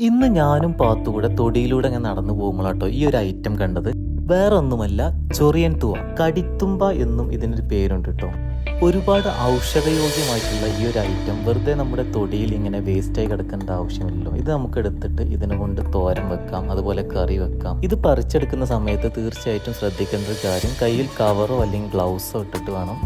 ഇന്ന് ഞാനും പാത്തുകൂടെ തൊടിയിലൂടെ ഞാൻ നടന്നു പോകുമ്പോഴാട്ടോ ഈ ഒരു ഐറ്റം കണ്ടത്. വേറെ ഒന്നുമല്ല, ചൊറിയൻ തുവ, കടിത്തുമ്പ എന്നും ഇതിനൊരു പേരുണ്ട് കേട്ടോ. ഒരുപാട് ഔഷധയോഗ്യമായിട്ടുള്ള ഈ ഒരു ഐറ്റം വെറുതെ നമ്മുടെ തൊടിയിൽ ഇങ്ങനെ വേസ്റ്റായി കിടക്കേണ്ട ആവശ്യമില്ലല്ലോ. ഇത് നമുക്ക് എടുത്തിട്ട് ഇതിനെ കൊണ്ട് തോരൻ വെക്കാം, അതുപോലെ കറി വെക്കാം. ഇത് പറിച്ചെടുക്കുന്ന സമയത്ത് തീർച്ചയായിട്ടും ശ്രദ്ധിക്കേണ്ട ഒരു കാര്യം, കയ്യിൽ കവറോ അല്ലെങ്കിൽ ഗ്ലൗസോ ഇട്ടിട്ട് വേണം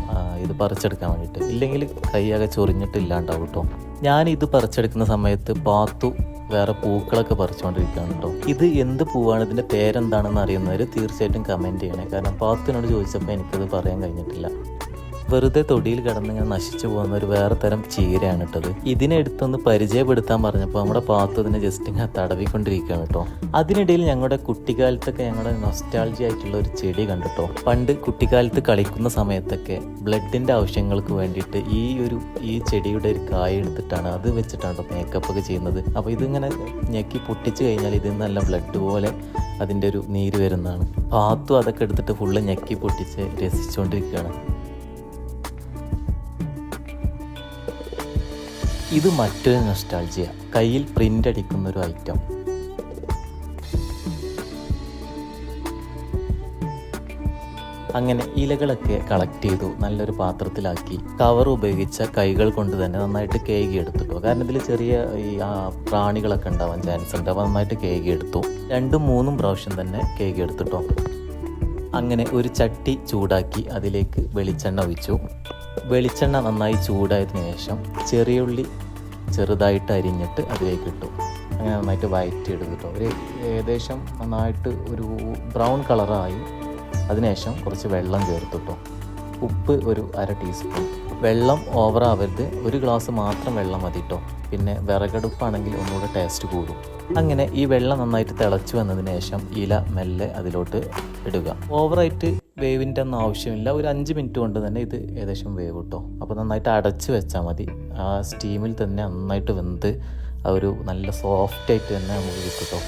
ഇത് പറിച്ചെടുക്കാൻ വേണ്ടിയിട്ട്. ഇല്ലെങ്കിൽ കൈയാകെ ചൊറിഞ്ഞിട്ടില്ലാണ്ടാവും കേട്ടോ. ഞാൻ ഇത് പറിച്ചെടുക്കുന്ന സമയത്ത് പാത്തു വേറെ പൂക്കളൊക്കെ പറിച്ചുകൊണ്ടിരിക്കുകയാണ് കേട്ടോ. ഇത് എന്ത് പൂവാണ്, ഇതിൻ്റെ പേരെന്താണെന്ന് അറിയുന്നവർ തീർച്ചയായിട്ടും കമൻറ്റ് ചെയ്യണേ. കാരണം പാത്തുവിനോട് ചോദിച്ചപ്പോൾ എനിക്കത് പറയാൻ കഴിഞ്ഞിട്ടില്ല. വെറുതെ തൊടിയിൽ കിടന്ന് ഇങ്ങനെ നശിച്ചു പോകുന്ന ഒരു വേറെ തരം ചീരയാണ് ഇട്ടത്. ഇതിനെ എടുത്തൊന്ന് പരിചയപ്പെടുത്താൻ പറഞ്ഞപ്പോൾ നമ്മുടെ പാത്തു ഇതിനെ ജസ്റ്റ് ഇങ്ങനെ തടവിക്കൊണ്ടിരിക്കുകയാണ് കേട്ടോ. അതിനിടയിൽ ഞങ്ങളുടെ കുട്ടിക്കാലത്തൊക്കെ ഞങ്ങളുടെ നൊസ്റ്റാൾജി ആയിട്ടുള്ള ഒരു ചെടി കണ്ടിട്ടോ. പണ്ട് കുട്ടിക്കാലത്ത് കളിക്കുന്ന സമയത്തൊക്കെ ബ്ലഡിൻ്റെ ആവശ്യങ്ങൾക്ക് വേണ്ടിയിട്ട് ഈ ചെടിയുടെ ഒരു കായ എടുത്തിട്ടാണ് അത് വെച്ചിട്ടാണ് മേക്കപ്പ് ഒക്കെ ചെയ്യുന്നത്. അപ്പോൾ ഇതിങ്ങനെ ഞെക്കി പൊട്ടിച്ച് കഴിഞ്ഞാൽ ഇതിൽ നിന്ന് നല്ല ബ്ലഡ് പോലെ അതിൻ്റെ ഒരു നീര് വരുന്നതാണ്. പാത്തു അതൊക്കെ എടുത്തിട്ട് ഫുള്ള് ഞെക്കി പൊട്ടിച്ച് രസിച്ചുകൊണ്ടിരിക്കുകയാണ്. ഇത് മറ്റൊരു നൊസ്റ്റാൾജിയ, കയ്യിൽ പ്രിൻ്റ് അടിക്കുന്ന ഒരു ഐറ്റം. അങ്ങനെ ഇലകളൊക്കെ കളക്ട് ചെയ്തു, നല്ലൊരു പാത്രത്തിലാക്കി കവർ ഉപയോഗിച്ച കൈകൾ കൊണ്ട് തന്നെ നന്നായിട്ട് കേകി എടുത്തിട്ടു. കാരണം ഇതിൽ ചെറിയ പ്രാണികളൊക്കെ ഉണ്ടാവാൻ ചാൻസ് ഉണ്ട്. അപ്പോൾ നന്നായിട്ട് കേകി എടുത്തു. 2-3 പ്രാവശ്യം തന്നെ കേകി എടുത്തിട്ടോ. അങ്ങനെ ഒരു ചട്ടി ചൂടാക്കി അതിലേക്ക് വെളിച്ചെണ്ണ ഒഴിച്ചു. വെളിച്ചെണ്ണ നന്നായി ചൂടായതിനു ശേഷം ചെറിയ ഉള്ളി ചെറുതായിട്ട് അരിഞ്ഞിട്ട് അതിലേക്ക് ഇട്ടു. അങ്ങനെ നന്നായിട്ട് വഴറ്റി എടുത്തിട്ടോ. ഒരു ഏകദേശം നന്നായിട്ട് ഒരു ബ്രൗൺ കളറായി. അതിനുശേഷം കുറച്ച് വെള്ളം ചേർത്തിട്ടോ. ഉപ്പ് ഒരു 1/2 ടീസ്പൂൺ. വെള്ളം ഓവറാവരുത്, 1 ഗ്ലാസ് മാത്രം വെള്ളം മതി കേട്ടോ. പിന്നെ വിറകടുപ്പാണെങ്കിൽ ഒന്നുകൂടെ ടേസ്റ്റ് കൂടും. അങ്ങനെ ഈ വെള്ളം നന്നായിട്ട് തിളച്ചു വന്നതിന് ശേഷം ഇല മെല്ലെ അതിലോട്ട് ഇടുക. ഓവറായിട്ട് വേവിൻ്റെ ഒന്നും ആവശ്യമില്ല. ഒരു 5 മിനിറ്റ് കൊണ്ട് തന്നെ ഇത് ഏകദേശം വേവ് കിട്ടോ. അപ്പോൾ നന്നായിട്ട് അടച്ച് വെച്ചാൽ മതി. ആ സ്റ്റീമിൽ തന്നെ നന്നായിട്ട് വെന്ത് ഒരു നല്ല സോഫ്റ്റായിട്ട് തന്നെ നമുക്ക് കിട്ടും.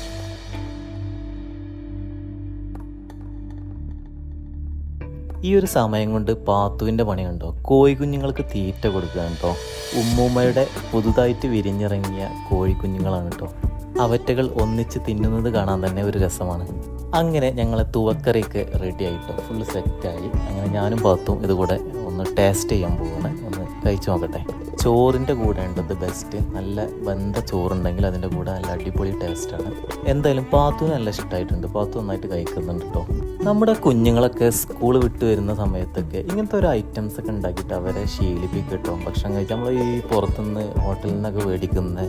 ഈ ഒരു സമയം കൊണ്ട് പാത്തുവിൻ്റെ പണി കണ്ടോ, കോഴിക്കുഞ്ഞുങ്ങൾക്ക് തീറ്റ കൊടുക്കുക കേട്ടോ. ഉമ്മൂമ്മയുടെ പുതുതായിട്ട് വിരിഞ്ഞിറങ്ങിയ കോഴിക്കുഞ്ഞുങ്ങളാണ് കേട്ടോ. അവറ്റകൾ ഒന്നിച്ച് തിന്നുന്നത് കാണാൻ തന്നെ ഒരു രസമാണ്. അങ്ങനെ ഞങ്ങളെ തുവക്കറിയൊക്കെ റെഡി ആയിട്ടോ, ഫുള്ള് സെറ്റായി. അങ്ങനെ ഞാനും പാത്തും ഇതുകൂടെ ഒന്ന് ടേസ്റ്റ് ചെയ്യാൻ പോവുകയാണ്. ഒന്ന് കഴിച്ചു നോക്കട്ടെ. ചോറിൻ്റെ കൂടെ ഉണ്ടത് ബെസ്റ്റ്. നല്ല വെന്ത ചോറുണ്ടെങ്കിൽ അതിൻ്റെ കൂടെ നല്ല അടിപൊളി ടേസ്റ്റാണ്. എന്തായാലും പാത്തുവിന് നല്ല ഇഷ്ടമായിട്ടുണ്ട്. പാത്തു നന്നായിട്ട് കഴിക്കുന്നുണ്ട് കേട്ടോ. നമ്മുടെ കുഞ്ഞുങ്ങളൊക്കെ സ്കൂൾ വിട്ട് വരുന്ന സമയത്തൊക്കെ ഇങ്ങനത്തെ ഒരു ഐറ്റംസ് ഒക്കെ ഉണ്ടാക്കിയിട്ട് അവരെ ശീലിപ്പിക്കും കേട്ടോ. ഭക്ഷണം കഴിച്ചാൽ നമ്മൾ ഈ പുറത്തുനിന്ന് ഹോട്ടലിൽ നിന്നൊക്കെ മേടിക്കുന്ന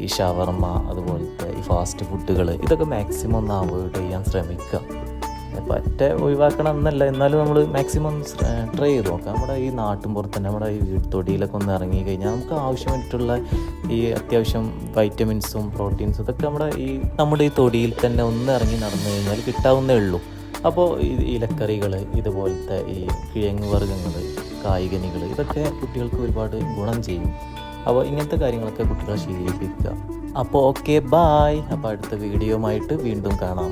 ഈ ഷവർമ, അതുപോലത്തെ ഈ ഫാസ്റ്റ് ഫുഡുകൾ, ഇതൊക്കെ മാക്സിമം ഒന്ന് അവോയ്ഡ് ചെയ്യാൻ ശ്രമിക്കുക. പറ്റ ഒഴിവാക്കണം എന്നല്ല, എന്നാലും നമ്മൾ മാക്സിമം ട്രൈ ചെയ്ത് നോക്കാം. നമ്മുടെ ഈ നാട്ടിൻപുറത്ത് തന്നെ നമ്മുടെ ഈ തൊടിയിലൊക്കെ ഒന്ന് ഇറങ്ങി കഴിഞ്ഞാൽ നമുക്ക് ആവശ്യമായിട്ടുള്ള ഈ അത്യാവശ്യം വൈറ്റമിൻസും പ്രോട്ടീൻസും ഇതൊക്കെ നമ്മുടെ ഈ തൊടിയിൽ തന്നെ ഒന്ന് ഇറങ്ങി നടന്നു കഴിഞ്ഞാൽ കിട്ടാവുന്നേ ഉള്ളൂ. അപ്പോൾ ഈ ഇലക്കറികൾ, ഇതുപോലത്തെ ഈ കിഴങ്ങ് വർഗ്ഗങ്ങൾ, കായ്കനികൾ, ഇതൊക്കെ കുട്ടികൾക്ക് ഒരുപാട് ഗുണം ചെയ്യും. അപ്പോൾ ഇങ്ങനത്തെ കാര്യങ്ങളൊക്കെ കുട്ടികളെ ശീലിപ്പിക്കുക. അപ്പോൾ ഓക്കെ, ബായ്. അപ്പോൾ അടുത്ത വീഡിയോയുമായിട്ട് വീണ്ടും കാണാം.